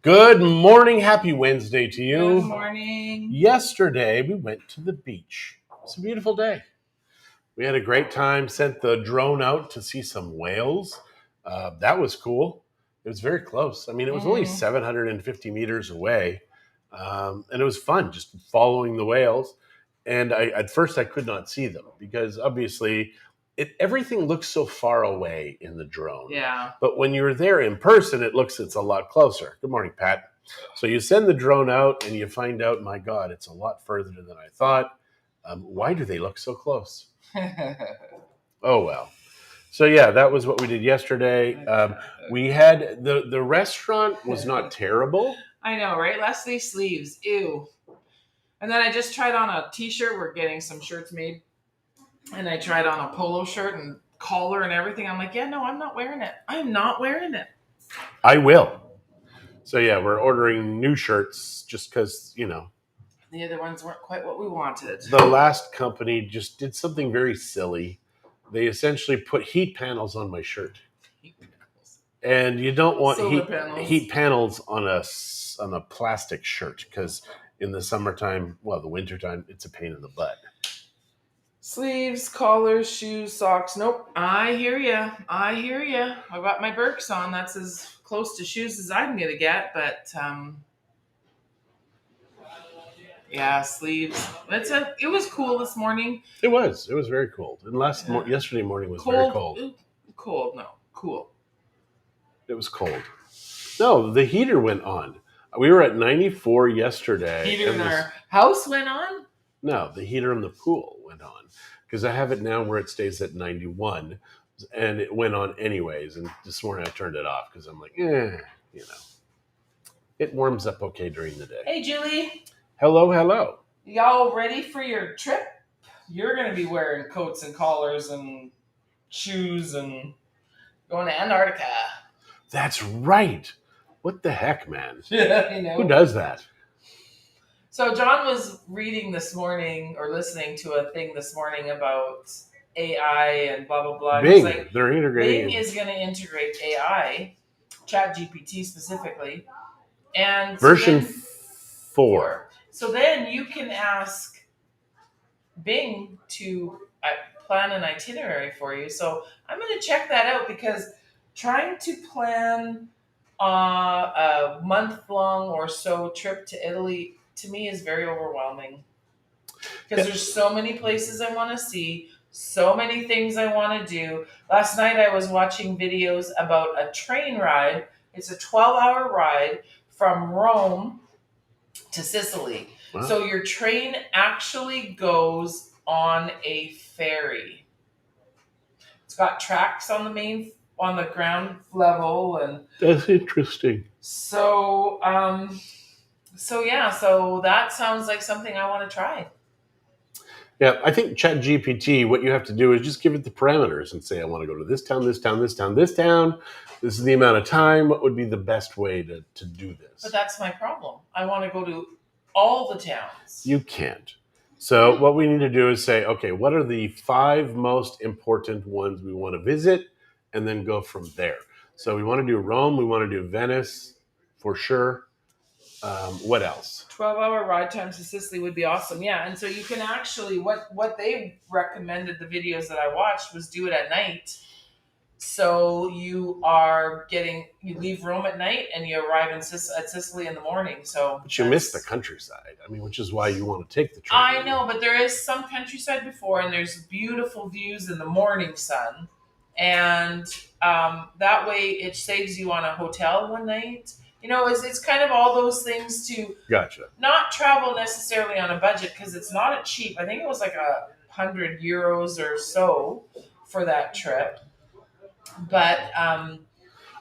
Good morning. Happy Wednesday to you. Good morning. Yesterday, we went to the beach. It's a beautiful day. We had a great time, sent the drone out to see some whales. That was cool. It was very close. I mean, it was only 750 meters away. And it was fun just following the whales. And at first, I could not see them because obviously everything looks so far away in the drone. Yeah. But when you're there in person, it's a lot closer. Good morning, Pat. So you send the drone out and you find out, my God, it's a lot further than I thought. Why do they look so close? Oh, well. So, yeah, that was what we did yesterday. We had the restaurant was not terrible. I know, right? Leslie sleeves. Ew. And then I just tried on a t-shirt. We're getting some shirts made. And I tried on a polo shirt and collar and everything. I'm like, yeah, no, I'm not wearing it. I'm not wearing it. I will. So, yeah, we're ordering new shirts just because, the other ones weren't quite what we wanted. The last company just did something very silly. They essentially put heat panels on my shirt. And you don't want heat panels on a plastic shirt because in the summertime, the wintertime, it's a pain in the butt. Sleeves, collars, shoes, socks. Nope. I hear you. I got my Birks on. That's as close to shoes as I'm going to get. But, yeah, sleeves. It was cool this morning. It was very cold. And yesterday morning was cold, very cold. Cold, no. Cool. It was cold. No, the heater went on. We were at 94 yesterday. Heater in our house went on? No, the heater in the pool went on. Because I have it now where it stays at 91. And it went on anyways. And this morning I turned it off because I'm like, it warms up okay during the day. Hey, Julie. Hello. Y'all ready for your trip? You're going to be wearing coats and collars and shoes and going to Antarctica. That's right. What the heck, man? I know. Who does that? So John was reading this morning or listening to a thing this morning about AI and blah, blah, blah. Bing. Like, they're integrating. Bing is going to integrate AI, ChatGPT specifically. And version 4. So then you can ask Bing to plan an itinerary for you. So I'm going to check that out because trying to plan a month-long or so trip to Italy, to me, is very overwhelming. Because there's so many places I want to see, so many things I want to do. Last night I was watching videos about a train ride. It's a 12-hour ride from Rome to Sicily. Wow. So your train actually goes on a ferry. It's got tracks on the ground level, and that's interesting. So that sounds like something I want to try. Yeah, I think ChatGPT, what you have to do is just give it the parameters and say, I want to go to this town, this town, this town, this town. This is the amount of time. What would be the best way to do this? But that's my problem. I want to go to all the towns. You can't. So what we need to do is say, okay, what are the 5 most important ones we want to visit? And then go from there. So we want to do Rome. We want to do Venice for sure. What else? 12-hour ride time to Sicily would be awesome. Yeah. And so you can actually, what they recommended, the videos that I watched, was do it at night. So you leave Rome at night and you arrive at Sicily in the morning. But you miss the countryside. I mean, which is why you want to take the train. I know, but there is some countryside before, and there's beautiful views in the morning sun. And that way it saves you on a hotel one night. It's kind of all those things to not travel necessarily on a budget, because it's not cheap. I think it was like €100 or so for that trip. But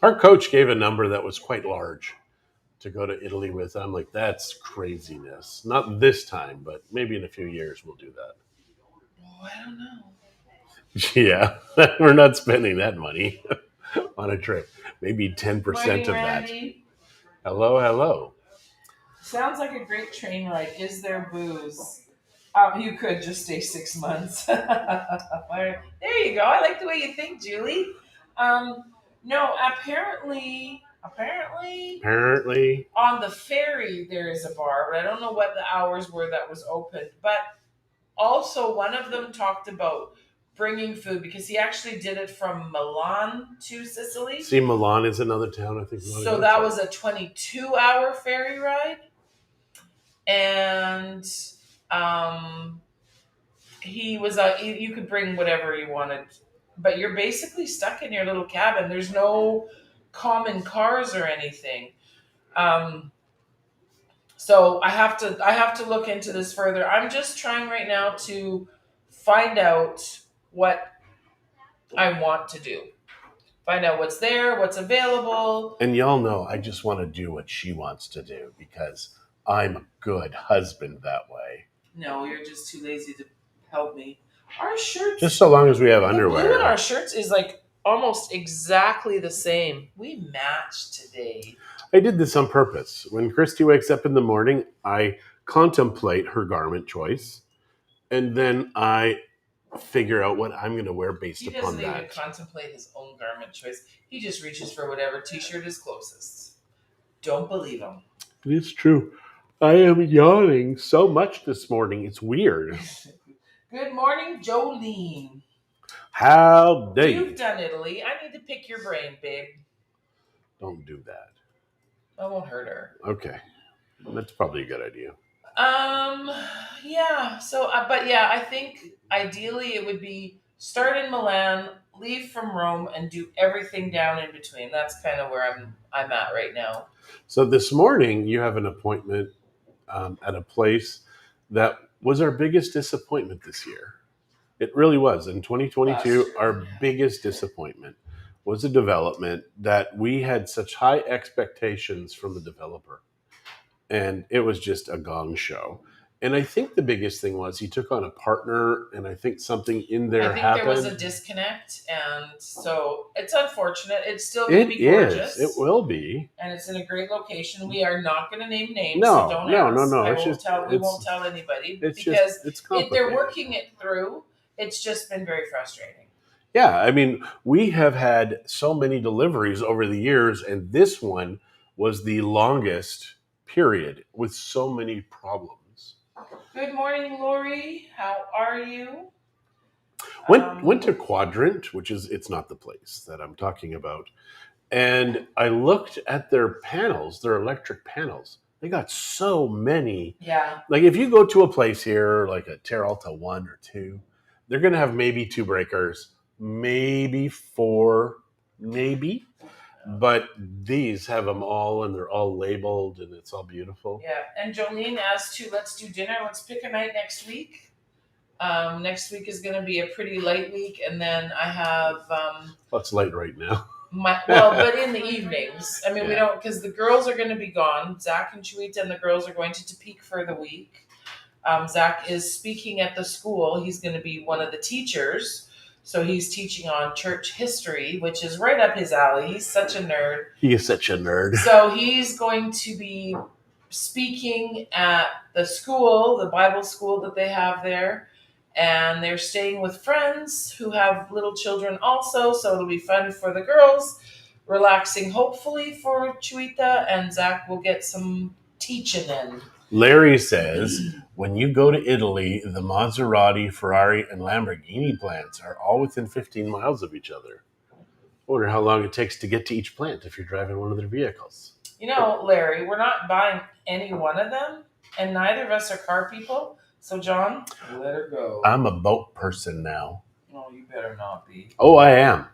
our coach gave a number that was quite large to go to Italy with. I'm like, that's craziness. Not this time, but maybe in a few years we'll do that. Oh, I don't know. Yeah, we're not spending that money on a trip. Maybe 10% Morning, of that. Randy. Hello. Sounds like a great train ride. Is there booze? You could just stay 6 months. There you go. I like the way you think, Julie. No, apparently Apparently on the ferry there is a bar, but I don't know what the hours were that was open. But also, one of them talked about bringing food because he actually did it from Milan to Sicily. See, Milan is another town I think. So that was a 22-hour ferry ride, and he was you could bring whatever you wanted, but you're basically stuck in your little cabin. There's no common cars or anything. So I have to look into this further. I'm just trying right now to find out what I want to do. Find out what's there, what's available. And y'all know I just want to do what she wants to do because I'm a good husband that way. No, you're just too lazy to help me. Our shirts, just so long as we have the underwear. blue in our shirts is like almost exactly the same. We match today. I did this on purpose. When Christy wakes up in the morning, I contemplate her garment choice, and then I figure out what I'm going to wear based upon that. He doesn't even contemplate his own garment choice. He just reaches for whatever t-shirt is closest. Don't believe him. It's true. I am yawning so much this morning. It's weird. Good morning, Jolene. How dare you? You've done Italy. I need to pick your brain, babe. Don't do that. I won't hurt her. Okay. That's probably a good idea. Yeah. So, but yeah, I think ideally it would be start in Milan, leave from Rome, and do everything down in between. That's kind of where I'm at right now. So this morning you have an appointment at a place that was our biggest disappointment this year. It really was. In 2022, our biggest disappointment was a development that we had such high expectations from the developer. And it was just a gong show. And I think the biggest thing was he took on a partner, and I think something in there happened. There was a disconnect, and so it's unfortunate. It's still going to be gorgeous. It will be. And it's in a great location. We are not going to name names, no, so don't no. We won't tell anybody because they're working it through. It's just been very frustrating. Yeah, I mean, we have had so many deliveries over the years, and this one was the longest period with so many problems. Good morning, Lori. How are you? Went to Quadrant, which is, it's not the place that I'm talking about. And I looked at their panels, their electric panels. They got so many. Yeah. Like if you go to a place here, like a Terralta 1 or 2, they're going to have maybe 2 breakers, maybe 4, maybe. But these have them all, and they're all labeled, and it's all beautiful. Yeah, and Jolene asked to let's do dinner. Let's pick a night next week. Next week is going to be a pretty light week, and then I have. Well, it's late right now. But in the evenings. I mean, we don't, because the girls are going to be gone. Zach and Chuita and the girls are going to Topeka for the week. Zach is speaking at the school. He's going to be one of the teachers. So he's teaching on church history, which is right up his alley. He's such a nerd. He is such a nerd. So he's going to be speaking at the school, the Bible school that they have there. And they're staying with friends who have little children also. So it'll be fun for the girls, relaxing hopefully for Chuita, and Zach will get some teaching in. Larry says, when you go to Italy, the Maserati, Ferrari, and Lamborghini plants are all within 15 miles of each other. I wonder how long it takes to get to each plant if you're driving one of their vehicles. You know, Larry, we're not buying any one of them, and neither of us are car people. So, John, let her go. I'm a boat person now. No, you better not be. Oh, I am.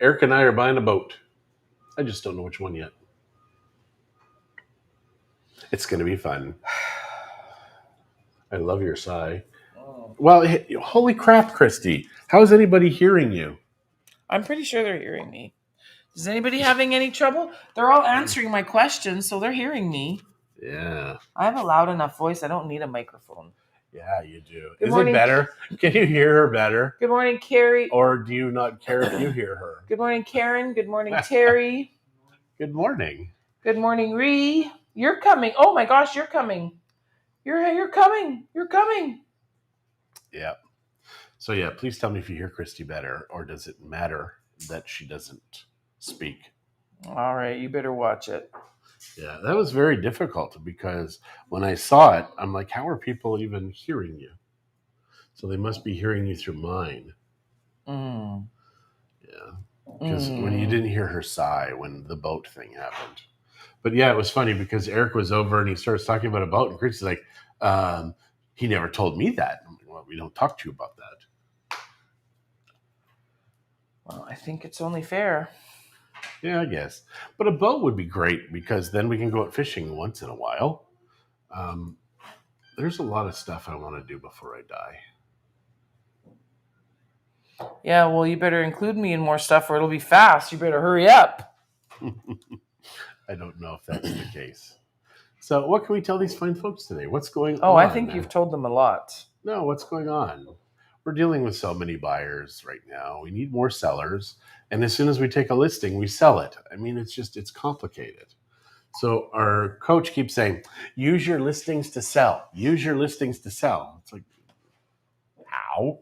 Eric and I are buying a boat. I just don't know which one yet. It's going to be fun. I love your sigh. Oh. Well, holy crap, Christy. How is anybody hearing you? I'm pretty sure they're hearing me. Is anybody having any trouble? They're all answering my questions, so they're hearing me. Yeah. I have a loud enough voice. I don't need a microphone. Yeah, you do. Good morning. It better? Can you hear her better? Good morning, Carrie. Or do you not care if you hear her? Good morning, Karen. Good morning, Terry. Good morning. Good morning, Ree. You're coming. Oh my gosh, you're coming. You're coming. You're coming. Yeah. So yeah, please tell me if you hear Christy better, or does it matter that she doesn't speak? All right, you better watch it. Yeah, that was very difficult because when I saw it, I'm like, how are people even hearing you? So they must be hearing you through mine. Mm. Yeah, because when you didn't hear her sigh when the boat thing happened. But yeah, it was funny because Eric was over and he starts talking about a boat, and Christy's like, he never told me that. I'm like, well, we don't talk to you about that. Well, I think it's only fair. Yeah, I guess. But a boat would be great because then we can go out fishing once in a while. Um, there's a lot of stuff I want to do before I die. Yeah, well, you better include me in more stuff or it'll be fast. You better hurry up. I don't know if that's the case. So, what can we tell these fine folks today? What's going Oh, on? I think you've told them a lot. No, what's going on? We're dealing with so many buyers right now. We need more sellers. And as soon as we take a listing, we sell it. I mean, it's complicated. So our coach keeps saying, use your listings to sell. Use your listings to sell. It's like, how?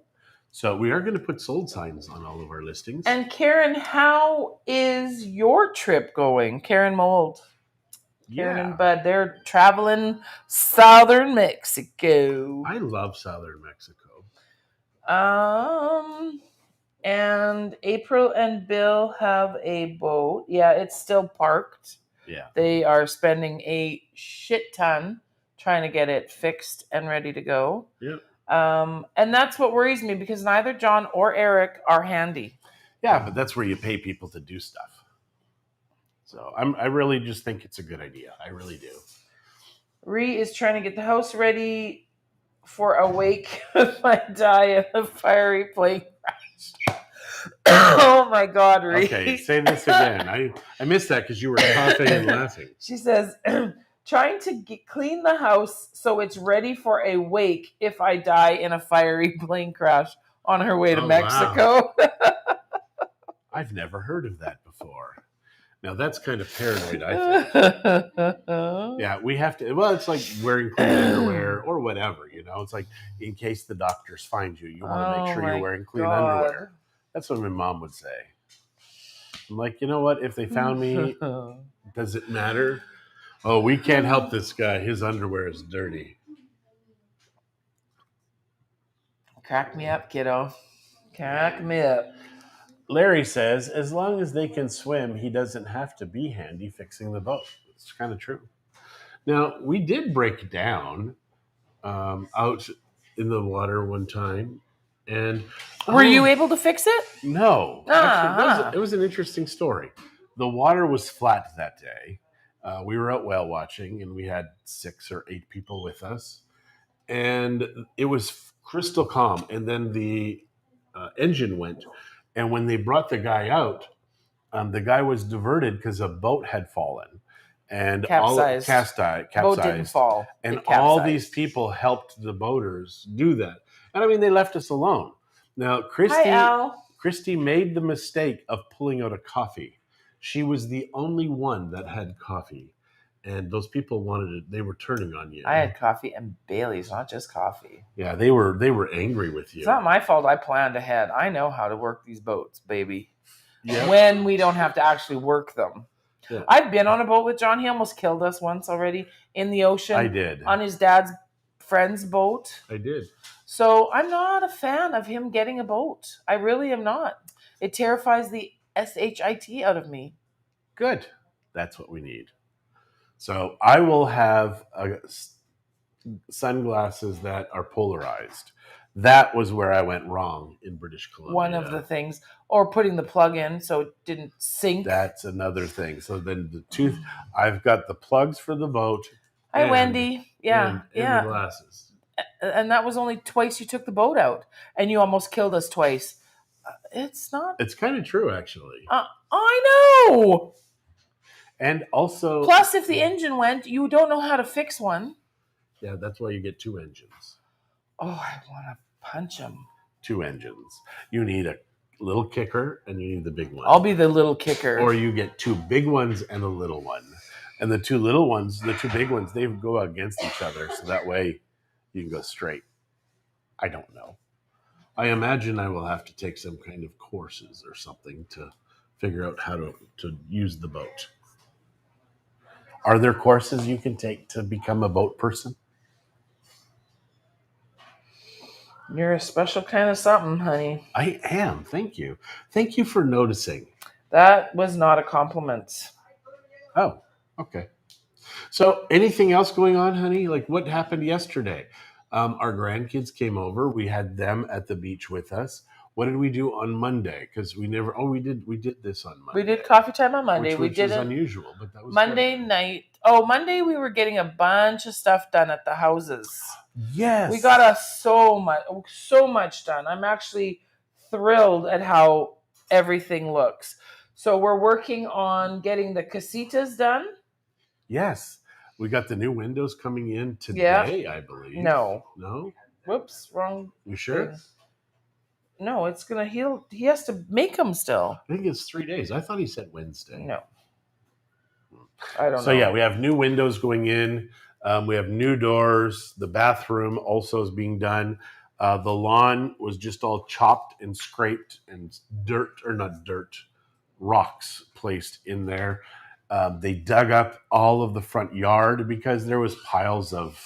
So we are going to put sold signs on all of our listings. And Karen, how is your trip going? Karen Mold. Karen and Bud, they're traveling southern Mexico. I love southern Mexico. And April and Bill have a boat. Yeah, it's still parked. Yeah. They are spending a shit ton trying to get it fixed and ready to go. Yeah. And that's what worries me because neither John or Eric are handy. Yeah, but that's where you pay people to do stuff. So I really just think it's a good idea. I really do. Ree is trying to get the house ready for a wake if I die in a fiery plane crash. Oh my God, Ree. Okay, say this again. I missed that because you were coughing and laughing. She says, trying to clean the house so it's ready for a wake if I die in a fiery plane crash on her way to Mexico. Wow. I've never heard of that before. Now that's kind of paranoid, I think. Yeah, we have to. Well, it's like wearing clean underwear or whatever. It's like in case the doctors find you, you want to make sure you're wearing clean underwear. That's what my mom would say. I'm like, you know what? If they found me, does it matter? Oh, we can't help this guy. His underwear is dirty. Crack me up, kiddo. Crack me up. Larry says, as long as they can swim, he doesn't have to be handy fixing the boat. It's kind of true. Now, we did break down out in the water one time. And were you able to fix it? No. Actually, it was an interesting story. The water was flat that day. We were out whale watching, and we had 6 or 8 people with us. And it was crystal calm. And then the engine went. And when they brought the guy out, the guy was diverted because a boat had fallen. And capsized. Boat didn't fall. And all these people helped the boaters do that. And I mean, they left us alone. Now, Christie made the mistake of pulling out a coffee. She was the only one that had coffee. And those people wanted it. They were turning on you. I had coffee and Bailey's, not just coffee. Yeah, they were angry with you. It's not my fault. I planned ahead. I know how to work these boats, baby. Yep. When we don't have to actually work them. Yeah. I've been on a boat with John. He almost killed us once already in the ocean. I did. On his dad's friend's boat. I did. So I'm not a fan of him getting a boat. I really am not. It terrifies the shit out of me. Good. That's what we need. So I will have sunglasses that are polarized. That was where I went wrong in British Columbia. One of the things. Or putting the plug in so it didn't sink. That's another thing. So then I've got the plugs for the boat. Hi, Wendy. Yeah. And the glasses. And that was only twice you took the boat out. And you almost killed us twice. It's not. It's kind of true, actually. I know. And also. Plus, if the engine went, you don't know how to fix one. Yeah, that's why you get 2 engines. Oh, I want to punch them. 2 engines. You need a little kicker and you need the big one. I'll be the little kicker. Or you get 2 big ones and a little one. And the 2 little ones, the 2 big ones, they go against each other. So that way you can go straight. I don't know. I imagine I will have to take some kind of courses or something to figure out how to use the boat. Are there courses you can take to become a boat person? You're a special kind of something, honey. I am. Thank you. Thank you for noticing. That was not a compliment. Oh, okay. So, anything else going on, honey? Like what happened yesterday? Our grandkids came over. We had them at the beach with us. What did we do on Monday? Because we never. Oh, we did this on Monday. We did coffee time on Monday. Which we was did unusual, but that was Monday good. night. Oh, Monday we were getting a bunch of stuff done at the houses. Yes, We got so much done. I'm actually thrilled at how everything looks. So we're working on getting the casitas done. Yes, we got the new windows coming in today, I believe. No. Whoops, wrong. You sure? Thing. No, it's gonna heal. He has to make them still. I think it's 3 days. I thought he said Wednesday. No, I don't know. So yeah, we have new windows going in. We have new doors. The bathroom also is being done. The lawn was just all chopped and scraped and rocks placed in there. They dug up all of the front yard because there was piles of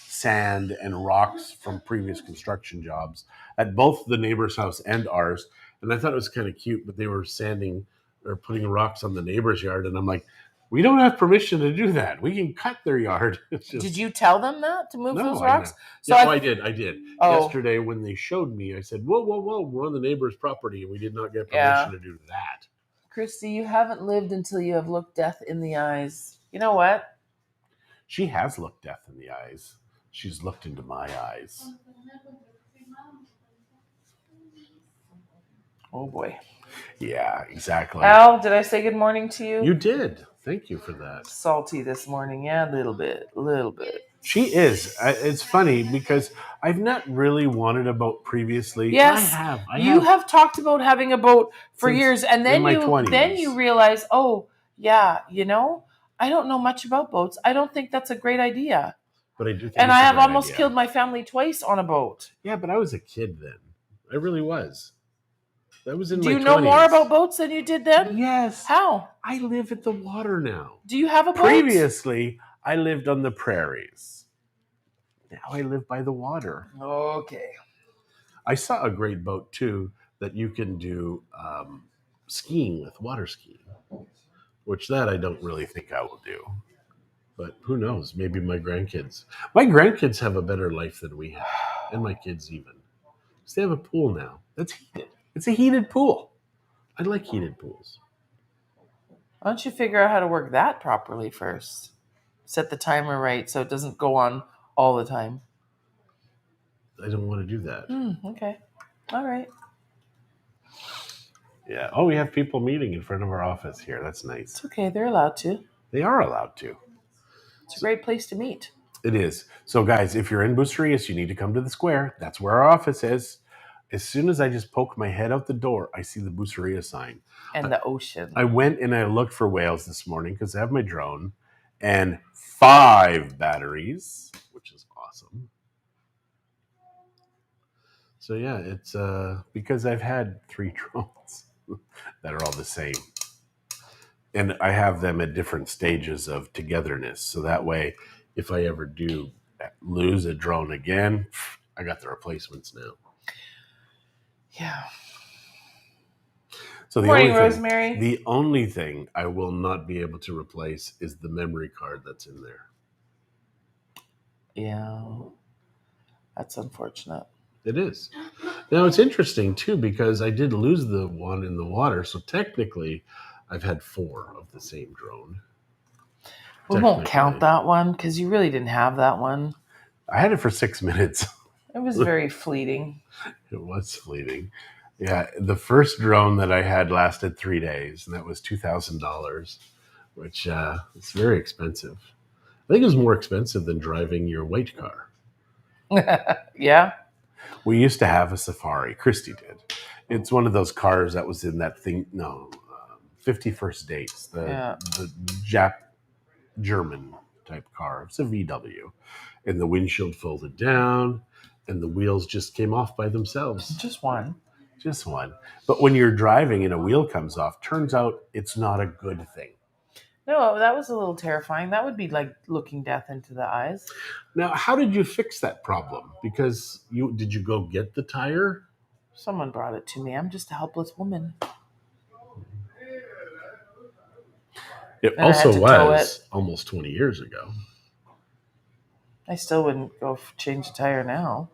sand and rocks from previous construction jobs at both the neighbor's house and ours. And I thought it was kind of cute, but they were sanding or putting rocks on the neighbor's yard. And I'm like, we don't have permission to do that. We can cut their yard. Did you tell them that to move those rocks? I did. Oh. Yesterday when they showed me, I said, whoa, we're on the neighbor's property and we did not get permission to do that. Christy, you haven't lived until you have looked death in the eyes. You know what? She has looked death in the eyes. She's looked into my eyes. Oh boy. Yeah, exactly. Al, did I say good morning to you? You did. Thank you for that. Salty this morning. Yeah, a little bit. She is. It's funny because I've not really wanted a boat previously. Yes, I have. You have talked about having a boat for years, and then you realize, oh yeah, I don't know much about boats. I don't think that's a great idea. But I do think and I have almost killed my family twice on a boat. Yeah, but I was a kid then. I really was. That was in my 20s. Do you know more about boats than you did then? Yes. How? I live at the water now. Do you have a boat? Previously, I lived on the prairies. Now I live by the water. Okay. I saw a great boat, too, that you can do skiing with, water skiing, which that I don't really think I will do. But who knows? Maybe my grandkids. My grandkids have a better life than we have, and my kids even. Because they have a pool now. That's heated. It's a heated pool. I like heated pools. Why don't you figure out how to work that properly first? Set the timer right so it doesn't go on all the time. I don't want to do that. Okay. All right. Yeah. Oh, we have people meeting in front of our office here. That's nice. It's okay. They're allowed to. They are allowed to. It's a great place to meet. It is. So, guys, if you're in Bucerias, you need to come to the square. That's where our office is. As soon as I just poke my head out the door, I see the Buceria sign. And the ocean. I went and I looked for whales this morning because I have my drone and 5 batteries, which is awesome. So, yeah, it's because I've had 3 drones that are all the same. And I have them at different stages of togetherness. So that way, if I ever do lose a drone again, I got the replacements now. Yeah. So Morning, Rosemary. The only thing I will not be able to replace is the memory card that's in there. Yeah. That's unfortunate. It is. Now, it's interesting, too, because I did lose the one in the water. So technically, I've had 4 of the same drone. We won't count that one because you really didn't have that one. I had it for 6 minutes. It was very fleeting. It was fleeting. Yeah, the first drone that I had lasted 3 days, and that was $2,000, which is very expensive. I think it was more expensive than driving your white car. Yeah. We used to have a Safari. Christie did. It's one of those cars that was in that thing. 50 First Dates. The German type car. It's a VW. And the windshield folded down, and the wheels just came off by themselves. Just one. Just one. But when you're driving and a wheel comes off, turns out it's not a good thing. No, that was a little terrifying. That would be like looking death into the eyes. Now, how did you fix that problem? Because did you go get the tire? Someone brought it to me. I'm just a helpless woman. It And I had also to tow was it. almost 20 years ago. I still wouldn't go change a tire now.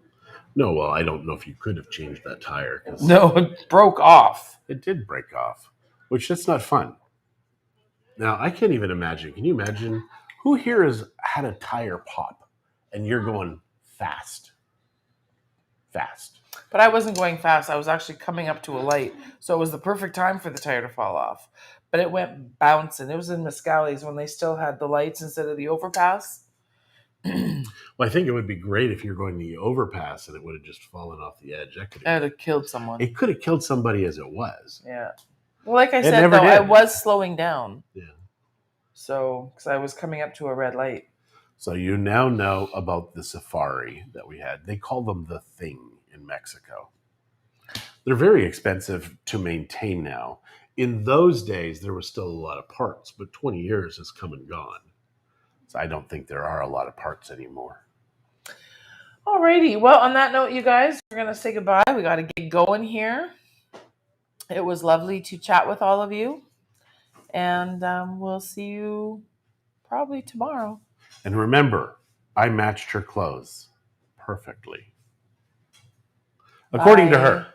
No, well, I don't know if you could have changed that tire. No, it broke off. It did break off, which that's not fun. Now, I can't even imagine. Can you imagine who here has had a tire pop and you're going fast? Fast. But I wasn't going fast. I was actually coming up to a light. So it was the perfect time for the tire to fall off. But it went bouncing. It was in Miscalis when they still had the lights instead of the overpass. Well, I think it would be great if you're going the overpass and it would have just fallen off the edge. That could have killed someone. It could have killed somebody as it was. Yeah. Well, like I said, though, I was slowing down. Yeah. So, because I was coming up to a red light. So you now know about the safari that we had. They call them the Thing in Mexico. They're very expensive to maintain now. In those days, there was still a lot of parts, but 20 years has come and gone. So I don't think there are a lot of parts anymore. Alrighty. Well, on that note, you guys, we're going to say goodbye. We got to get going here. It was lovely to chat with all of you. And we'll see you probably tomorrow. And remember, I matched her clothes perfectly. According to her.